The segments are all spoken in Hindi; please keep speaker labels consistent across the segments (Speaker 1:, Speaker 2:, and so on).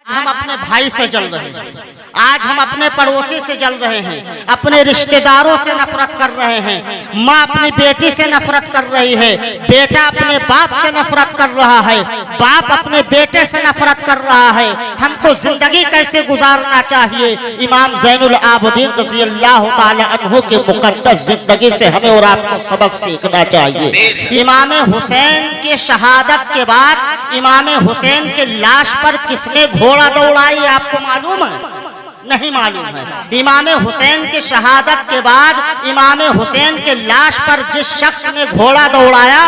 Speaker 1: हम अपने भाई से जल रहे हैं, आज हम अपने पड़ोसी से जल रहे हैं, अपने रिश्तेदारों से नफरत कर रहे हैं। माँ अपनी बेटी से नफरत कर रही है, बेटा अपने बाप से नफरत कर रहा है, बाप अपने बेटे से नफरत कर रहा है। हमको जिंदगी कैसे गुजारना चाहिए? इमाम ज़ैनुल आबिदीन रज़ियल्लाहु ताला अन्हु के मुक़द्दस जिंदगी से हमें और आपको सबक सीखना चाहिए। इमाम हुसैन के शहादत के बाद इमाम हुसैन के लाश पर किसने घोड़ा दौड़ाई, आपको मालूम है? नहीं मालूम है। इमाम हुसैन के शहादत के बाद इमाम हुसैन के लाश पर जिस शख्स ने घोड़ा दौड़ाया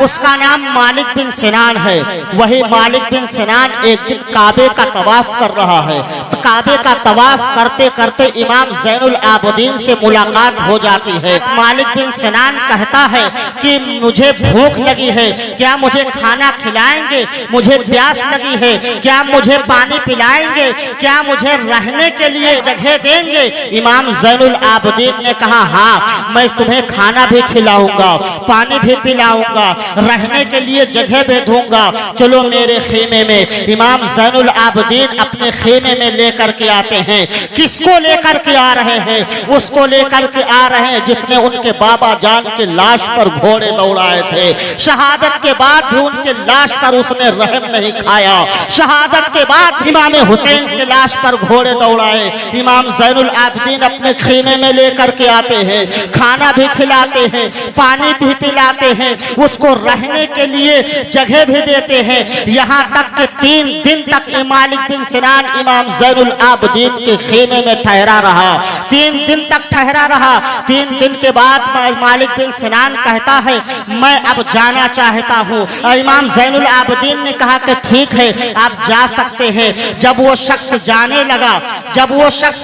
Speaker 1: उसका नाम मालिक बिन सिनान है। वही मालिक बिन सिनान एक दिन काबे का तवाफ कर रहा है। तो काबे का तवाफ करते करते इमाम ज़ैनुल आबिदीन से मुलाकात हो जाती है। मालिक बिन सिनान कहता है कि मुझे भूख लगी है, क्या मुझे खाना खिलाएंगे? मुझे प्यास लगी है, क्या मुझे पानी पिलाएंगे? क्या मुझे रहने के लिए जगह देंगे? इमाम ज़ैनुल आबिदीन ने कहा, हाँ, मैं तुम्हें खाना भी खिलाऊंगा, पानी भी पिलाऊंगा, रहने के लिए जगह भी दूंगा, चलो मेरे खेमे में। इमाम ज़ैनुल आबिदीन अपने खेमे में लेकर के आते हैं। किसको लेकर के आ रहे हैं? उसको लेकर के आ रहे हैं जिसने उनके बाबा जान के लाश पर घोड़े दौड़ाए थे। शहादत के बाद भी उनके लाश पर उसने रहम नहीं खाया। शहादत के बाद इमाम हुसैन के लाश पर घोड़े दौड़ाए। इमाम ज़ैनुल आबिदीन अपने खेमे में लेकर के आते हैं, खाना भी खिलाते हैं, पानी भी पिलाते हैं, उसको रहने के लिए जगह भी देते हैं। यहाँ तक कि 3 दिन तक मालिक बिन सिनान इमाम ज़ैनुल आबिदीन के खेमे में ठहरा रहा। 3 दिन तक ठहरा रहा। 3 दिन के बाद मालिक बिन सिनान कहता है, मैं अब जाना चाहता हूँ। इमाम ज़ैनुल आबिदीन ने कहा कि ठीक है, आप जा सकते हैं। जब वो शख्स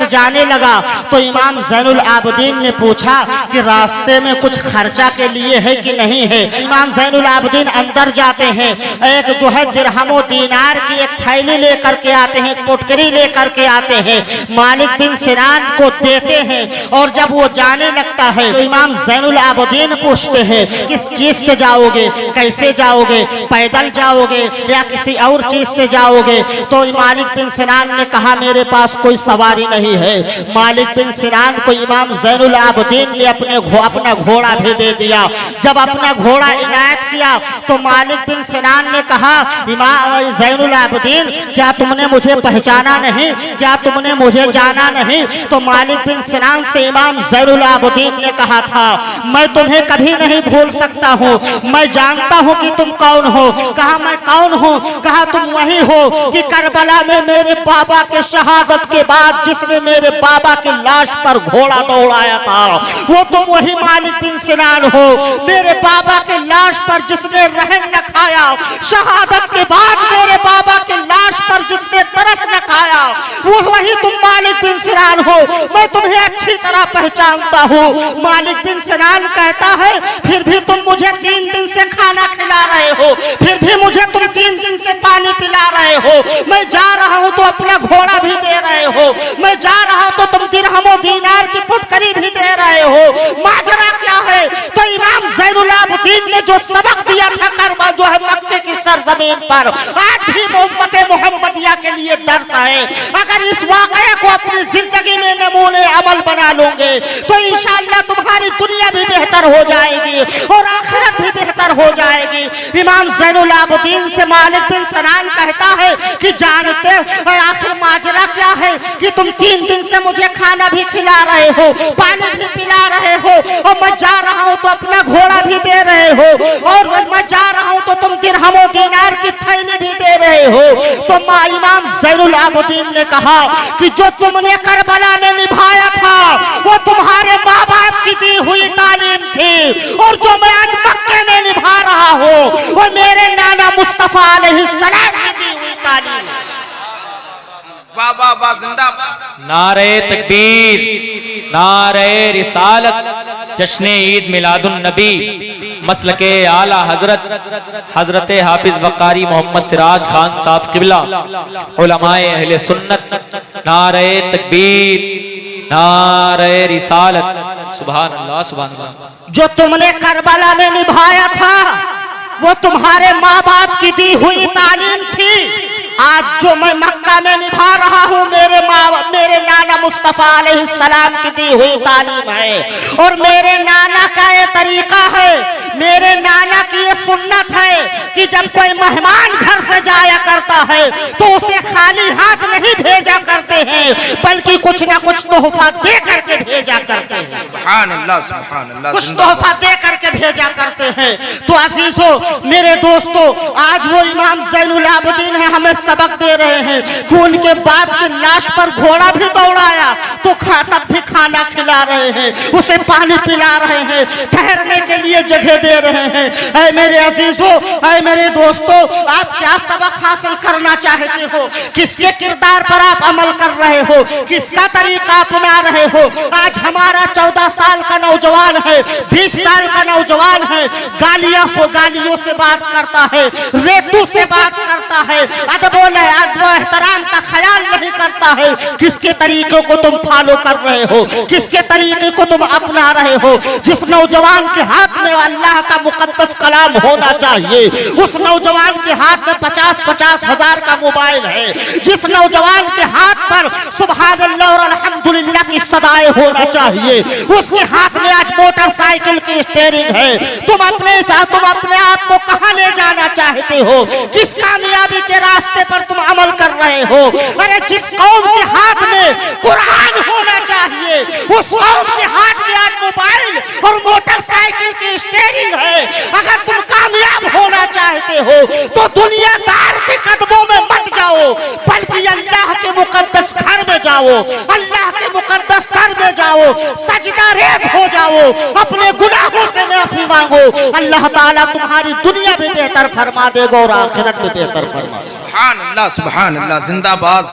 Speaker 1: जाने लगा तो इमाम ज़ैनुल आबिदीन ने पूछा कि रास्ते में कुछ खर्चा के लिए है कि नहीं है। इमाम ज़ैनुल आबिदीन अंदर जाते हैं, एक जो है दिरहमो दीनार की एक थैली लेकर के आते हैं, पोटकरी लेकर के आते हैं, मालिक बिन सिनान को देते हैं। और जब वो जाने लगता है तो इमाम ज़ैनुल आबिदीन पूछते हैं, किस चीज से जाओगे, कैसे जाओगे, पैदल जाओगे या किसी और चीज से जाओगे? तो मालिक बिन सिनान ने कहा, मेरे पास कोई सवारी नहीं है। मालिक बिन सिनान को इमाम ज़ैनुल आबिदीन ने अपना घोड़ा भी दे दिया। जब अपना घोड़ा इनायत किया तो मालिक बिन सिनान ने कहा, इमाम ज़ैनुल आबिदीन, क्या तुमने मुझे पहचाना नहीं? क्या तुमने मुझे जाना नहीं? तो मालिक बिन सिनान से इमाम ज़ैनुल आबिदीन ने कहा था, मैं तुम्हें कभी नहीं भूल सकता हूँ, मैं जानता हूँ कि तुम कौन हो। कहा, मैं कौन हूँ? कहा, तुम वही हो कि करबला में मेरे बाबा के शहादत के बाद जिसने मेरे बाबा की लाश पर घोड़ा दौड़ाया था, वो तुम वही मालिक बिन सिनान हो। मेरे बाबा के लाश पर जिसने रहम न खाया, शहादत के बाद मेरे बाबा के लाश पर जिसने तरस न खाया, वो वही तुम मालिक बिन सिनान हो। मैं तुम्हें अच्छी तरह पहचानता हूँ। मालिक बिन सिनान कहता है, फिर भी तुम मुझे 3 दिन से खाना खिला रहे हो, फिर भी मुझे तुम 3 दिन से पानी पिला रहे हो। मैं जा रहा हूँ तो अपना घोड़ा भी दे रहे हो, मैं जा रहा हूँ तो तुम दिरहमो दीनार की पुटकरी भी दे रहे हो। माजरा क्या है? तो इमाम ज़ैनुल आबिदीन ने जो सबक दिया था करबला जो है मक्के की सरजमीन पर, आज भी उम्मत मुहम्मदिया के लिए दर्स है। अगर इस वाक़या को अपनी जिंदगी में नमूने अमल बना लोगे तो इंशाअल्लाह तुम्हारी दुनिया भी बेहतर हो जाएगी और आखिरत भी बेहतर हो जाएगी। इमाम ज़ैनुल आबिदीन से मालिक बिन सिनान कहता है कि जानते आखिर माजरा क्या है कि तुम 3 दिन से मुझे खाना भी खिला रहे हो, पानी भी पिला रहे हो, और मैं जा रहा हूँ तो अपना घोड़ा भी दे रहे हो, और मैं जा रहा हूँ तो तुम दिरहमो दीनार की थैली भी दे रहे हो। तो इमाम ज़ैनुल आबिदीन ने कहा कि जो तुमने करबला में निभाया था वो तुम्हारे माँ बाप की दी हुई तालीम थी, और जो मैं आज मक्के में निभा रहा हूँ वो मेरे नाना मुस्तफा अलैहिस्सलाम की दी हुई तालीम।
Speaker 2: वाह वाह वाह, जिंदाबाद।
Speaker 3: नारे तकबीर, नारे रिसालत, जश्न ईद मिलादुन नबी, मसलके आला हजरत हाफिज वकारी मोहम्मद सिराज खान साहब किबला, उलमाए अहले सुन्नत। नारे तकबीर, नारे रिसालत, सुभान अल्लाह सुभान अल्लाह।
Speaker 1: जो तुमने करबला में निभाया था वो तुम्हारे माँ बाप की दी हुई तालीम थी। आज जो मैं मक्का में निभा रहा हूँ मेरे नाना मुस्तफा अलैहिस्सलाम की दी हुई तालीम है और मेरे नाना का ये तरीका है, मेरे नाना की ये सुन्नत है कि जब कोई मेहमान घर से जाया करता है तो उसे खाली हाथ नहीं भेजा करते हैं, बल्कि कुछ ना कुछ तोहफा दे करके भेजा करते हैं।
Speaker 2: सुभान अल्लाह, सुभान अल्लाह,
Speaker 1: कुछ तोहफा दे करके भेजा करते हैं। तो अजीजों, मेरे दोस्तों, आज वो इमाम ज़ैनुल आबिदीन है, हमें सबक दे रहे हैं कि उनके बाप की लाश पर घोड़ा भी दौड़ाया तो तब भी खाना खिला रहे हैं, उसे पानी पिला रहे हैं, ठहरने के लिए जगह दे रहे हैं। ऐ मेरे अजीजों, ऐ मेरे दोस्तों, आप क्या सबक हासिल करना चाहते हो? किसके किरदार पर आप अमल कर रहे हो? किसका तरीका अपना रहे हो? आज हमारा 14 साल का नौजवान है, 20 साल का नौजवान है, गालियों से बात करता है, रेतू से बात करता है, अदब एहतराम का ख्याल नहीं करता है। किसके तरीके को तुम फॉलो कर रहे हो? किसके तरीके को तुम अपना रहे हो? जिस नौजवान के हाथ में अल्लाह का मुकद्दस कलाम होना चाहिए, उस नौजवान के हाथ में 50-50 हजार का मोबाइल है, जिस नौजवान के हाथ पर सुभान अल्लाह और अल्हम्दुलिल्लाह की सदाएं होना चाहिए, उसके हाथ में आज मोटरसाइकिल की स्टीयरिंग है। तुम अपने आप को कहां ले जाना चाहते हो? किस कामयाबी के रास्ते पर तुम अमल कर रहे हो? अरे जिस कौम के हाथ में कुरान होना चाहिए, उस कौम के हाथ में आज मोबाइल और मोटरसाइकिल की स्टीयरिंग है। अगर तुम कामयाब होना चाहते हो तो दुनियादार के कदमों में मत जाओ, बल्कि अल्लाह के मुकद्दस घर में जाओ, अल्लाह के मुकद्दस घर में जाओ, सजदा रेज़ हो जाओ, अपने गुनाहों से माफी मांगो। अल्लाह ताला तुम्हारी दुनिया भी बेहतर फरमा देगा और आखिरत में बेहतर फरमा देगा।
Speaker 2: सुभान अल्लाह, सुभान अल्लाह, जिंदाबाद।